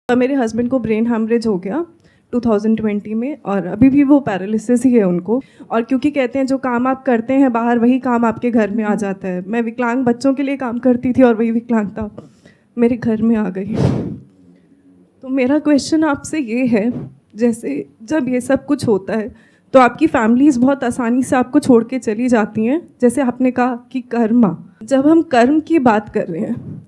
मेरे हस्बैंड को brain haemorrhage हो गया 2020 में और अभी भी वो पैरालिसिस ही है उनको। और क्योंकि कहते हैं जो काम आप करते हैं बाहर वही काम आपके घर में आ जाता है। मैं विकलांग बच्चों के लिए काम करती थी और वही विकलांगता मेरे घर में आ गई। तो मेरा क्वेश्चन आपसे ये है, जैसे जब ये सब कुछ होता है तो आपकी फैमिलीज़ बहुत आसानी से आपको छोड़ के चली जाती हैं। जैसे आपने कहा कि कर्मा, जब हम कर्म की बात कर रहे हैं,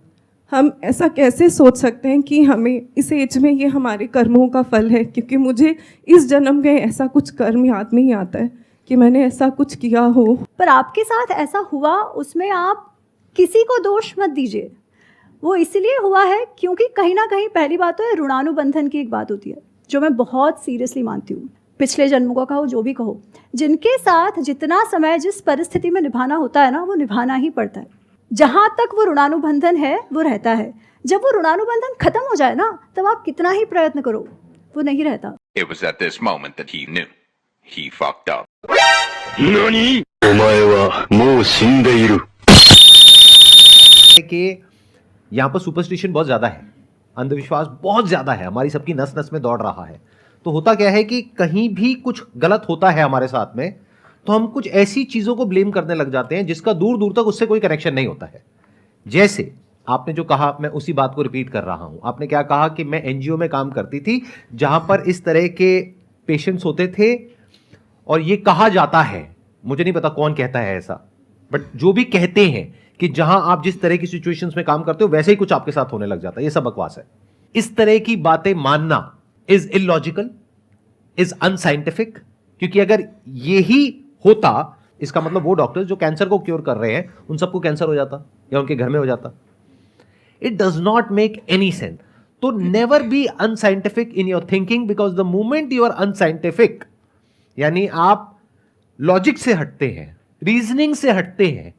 हम ऐसा कैसे सोच सकते हैं कि हमें इस एज में ये हमारे कर्मों का फल है? क्योंकि मुझे इस जन्म में ऐसा कुछ कर्म याद नहीं आता है कि मैंने ऐसा कुछ किया हो। पर आपके साथ ऐसा हुआ, उसमें आप किसी को दोष मत दीजिए। वो इसलिए हुआ है क्योंकि कहीं ना कहीं पहली बात तो है ऋणानुबंधन की एक बात होती है जो मैं बहुत सीरियसली मानती हूँ। पिछले जन्मों का कहो, जो भी कहो, जिनके साथ जितना समय जिस परिस्थिति में निभाना होता है ना, वो निभाना ही पड़ता है। जहाँ तक वो ऋणानुबंधन है वो रहता है। जब वो ऋणानुबंधन खत्म हो जाए ना, तब आप कितना ही प्रयत्न करो वो नहीं रहता। It was at this moment that he knew he fucked up. NANI? お前はもう死んでいる。कि यहाँ पर सुपरस्टिशन बहुत ज्यादा है, अंधविश्वास बहुत ज्यादा है, हमारी सबकी नस नस में दौड़ रहा है। तो होता क्या है कि कहीं भी कुछ गलत होता है हमारे साथ में तो हम कुछ ऐसी चीजों को ब्लेम करने लग जाते हैं जिसका दूर दूर तक उससे कोई कनेक्शन नहीं होता है। जैसे आपने जो कहा, मैं उसी बात को रिपीट कर रहा हूं। आपने क्या कहा कि मैं एनजीओ में काम करती थी जहां पर इस तरह के पेशेंट्स होते थे और ये कहा जाता है, मुझे नहीं पता कौन कहता है ऐसा, बट जो भी कहते हैं कि जहां आप जिस तरह की सिचुएशंस में काम करते हो वैसे ही कुछ आपके साथ होने लग जाता है। ये सब बकवास है। इस तरह की बातें मानना इज इलॉजिकल, इज अनसाइंटिफिक। क्योंकि अगर यही होता, इसका मतलब वो डॉक्टर्स जो कैंसर को क्योर कर रहे हैं उन सबको कैंसर हो जाता या उनके घर में हो जाता। It does not make any sense. तो never be unscientific in your thinking, because the moment you are unscientific, यानी आप लॉजिक से हटते हैं, रीजनिंग से हटते हैं,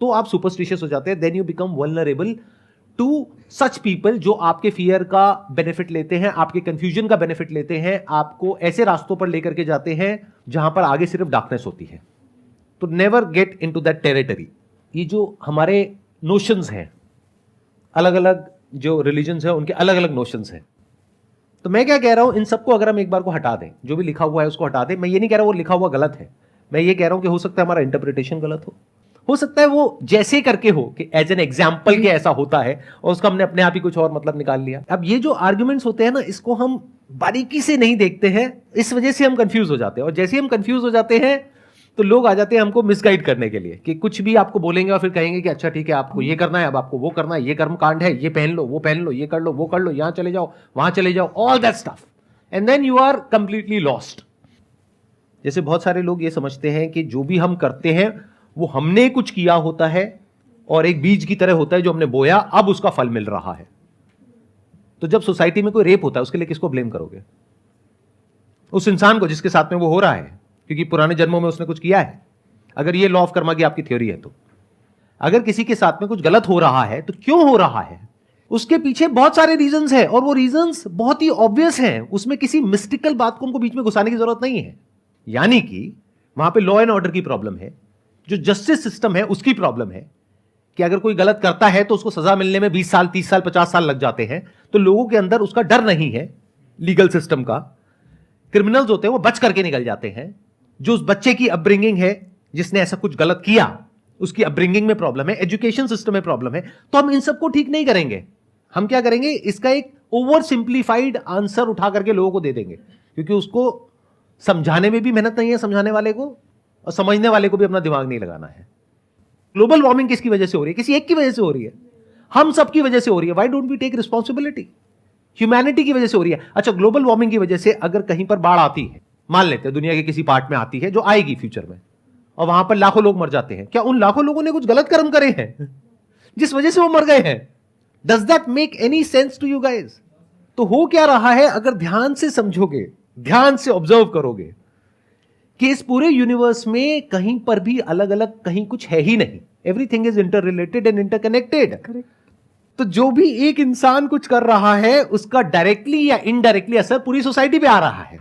तो आप सुपरस्टिशियस हो जाते हैं। Then you become vulnerable to such people जो आपके फियर का बेनिफिट लेते हैं, आपके कंफ्यूजन का बेनिफिट लेते हैं, आपको ऐसे रास्तों पर लेकर के जाते हैं जहां पर आगे सिर्फ डार्कनेस होती है। तो never get into that territory. ये जो हमारे नोशंस हैं, अलग अलग जो रिलीजन्स हैं उनके अलग अलग नोशंस हैं। तो मैं क्या कह रहा हूं, इन सबको अगर हम एक बार को हटा दें, जो भी लिखा हुआ है उसको हटा दें। मैं ये नहीं कह रहा वो लिखा हुआ गलत है, मैं ये कह रहा हूं कि हो सकता है हमारा इंटरप्रिटेशन गलत हो सकता है वो जैसे करके हो कि एज एन एग्जाम्पल के ऐसा होता है और उसका हमने अपने आप ही कुछ और मतलब निकाल लिया। अब ये जो आर्ग्यूमेंट्स होते हैं ना, इसको हम बारीकी से नहीं देखते हैं, इस वजह से हम कंफ्यूज हो जाते हैं। और जैसे हम कंफ्यूज हो जाते हैं तो लोग आ जाते हैं हमको मिसगाइड करने के लिए कि कुछ भी आपको बोलेंगे और फिर कहेंगे कि अच्छा ठीक है, आपको ये करना है, अब आपको वो करना है, ये कर्म कांड है, ये पहन लो, वो पहन लो, ये कर लो, वो कर लो, यहां चले जाओ, वहां चले जाओ, all that stuff, and then you are completely lost. जैसे बहुत सारे लोग ये समझते हैं कि जो भी हम करते हैं वो हमने कुछ किया होता है और एक बीज की तरह होता है जो हमने बोया, अब उसका फल मिल रहा है। तो जब सोसाइटी में कोई रेप होता है उसके लिए किसको ब्लेम करोगे? उस इंसान को जिसके साथ में वो हो रहा है, क्योंकि पुराने जन्मों में उसने कुछ किया है। अगर ये लॉ ऑफ कर्मा की आपकी थ्योरी है तो अगर किसी के साथ में कुछ गलत हो रहा है तो क्यों हो रहा है, उसके पीछे बहुत सारे रीजंस हैं और वो रीजंस बहुत ही ऑब्वियस हैं। उसमें किसी मिस्टिकल बात को उनको बीच में घुसाने की जरूरत नहीं है। यानी कि वहां पे लॉ एंड ऑर्डर की प्रॉब्लम है, जो जस्टिस सिस्टम है उसकी प्रॉब्लम है कि अगर कोई गलत करता है तो उसको सजा मिलने में 20 साल, 30 साल, 50 साल लग जाते हैं। तो लोगों के अंदर उसका डर नहीं है लीगल सिस्टम का। क्रिमिनल्स होते हैं वो बच करके निकल जाते हैं। जो उस बच्चे की अपब्रिंगिंग है जिसने ऐसा कुछ गलत किया, उसकी अपब्रिंगिंग में प्रॉब्लम है, एजुकेशन सिस्टम में प्रॉब्लम है, तो हम इन सबको ठीक नहीं करेंगे। हम क्या करेंगे, इसका एक ओवर सिंप्लीफाइड आंसर उठा करके लोगों को दे देंगे, क्योंकि उसको समझाने में भी मेहनत नहीं है समझाने वाले को, और समझने वाले को भी अपना दिमाग नहीं लगाना है। ग्लोबल वार्मिंग किसकी वजह से हो रही है? किसी एक की वजह से हो रही है, हम सबकी वजह से हो रही है। Why don't we take responsibility? Humanity की वजह से हो रही है। अच्छा, ग्लोबल वार्मिंग की वजह से अगर कहीं पर बाढ़ आती है, मान लेते हैं दुनिया के किसी पार्ट में आती है, जो आएगी फ्यूचर में, और वहां पर लाखों लोग मर जाते हैं, क्या उन लाखों लोगों ने कुछ गलत कर्म करे हैं जिस वजह से वो मर गए हैं? Does that make any sense to you guys? तो हो क्या रहा है, अगर ध्यान से समझोगे, ध्यान से ऑब्जर्व करोगे कि इस पूरे यूनिवर्स में कहीं पर भी अलग अलग कहीं कुछ है ही नहीं। Everything is inter related and interconnected. तो जो भी एक इंसान कुछ कर रहा है उसका डायरेक्टली या इनडायरेक्टली असर पूरी सोसाइटी पे आ रहा है।